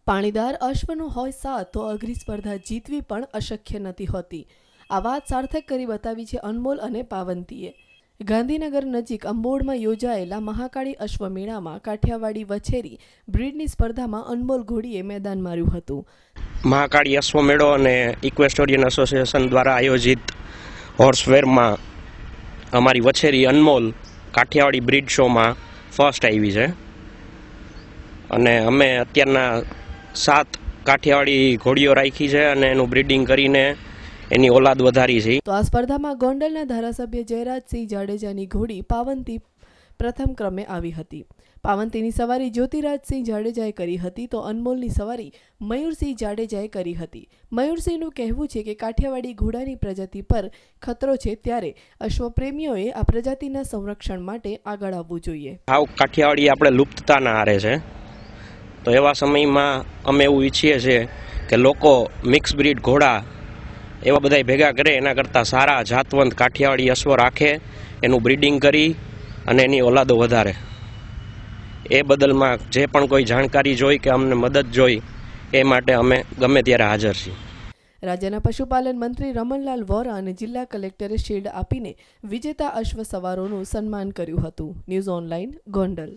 પાણીદાર અશ્વનો હોય સાથ તો અઘરી સ્પર્ધા જીતવી પણ અશક્ય નથી હોતી. આ વાત સાર્થક કરી બતાવી છે અનમોલ અને પાવંતીએ. ગાંધીનગર નજીક અંબોડમાં યોજાયેલા મહાકાળી અશ્વમેળામાં કાઠિયાવાડી વછેરી બ્રીડની સ્પર્ધામાં અનમોલ ઘોડીએ મેદાન માર્યું હતું. મહાકાળી અશ્વમેળો અને ઇક્વેસ્ટોરિયન એસોસિએશન દ્વારા આયોજિત હોર્સફેરમાં અમારી વછેરી અનમોલ કાઠિયાવાડી બ્રીડ શોમાં ફર્સ્ટ આવી છે અને અમે અત્યારના 7 કાઠિયાવાડી ઘોડીઓ રાખી છે અને એનું બ્રીડિંગ કરીને એની ઓલાદ વધારી છે. તો આ સ્પર્ધામાં ગોંડલના ધારાસભ્ય જયરાજસિંહ જાડેજાની ઘોડી પાવંતી પ્રથમ ક્રમે આવી હતી. પાવંતીની સવારી જ્યોતિરાજસિંહ જાડેજાએ કરી હતી તો અનમોલની સવારી મયુરસિંહ જાડેજાએ કરી હતી. મયુરસિંહનું કહેવું છે કે કાઠિયાવાડી ઘોડાની પ્રજાતિ પર ખતરો છે, ત્યારે અશ્વપ્રેમીઓએ આ પ્રજાતિના સંરક્ષણ માટે આગળ આવવું જોઈએ. કાઠિયાવાડી આપણે લુપ્તતાના આરે છે, તો એવા સમયમાં અમે એવું ઈચ્છીએ છીએ કે લોકો મિક્સ બ્રીડ ઘોડા એવા બધા ભેગા કરે, એના કરતાં સારા જાતવંત કાઠિયાવાડી અશ્વ રાખે, એનું બ્રીડિંગ કરી અને એની ઓલાદો વધારે. એ બદલમાં જે પણ કોઈ જાણકારી જોઈ કે અમને મદદ જોઈ, એ માટે અમે ગમે ત્યારે હાજર છીએ. રાજ્યના પશુપાલન મંત્રી રમણલાલ વોરા અને જિલ્લા કલેક્ટરે શિલ્ડ આપીને વિજેતા અશ્વ સવારોનું સન્માન કર્યું હતું. News online, Gondal.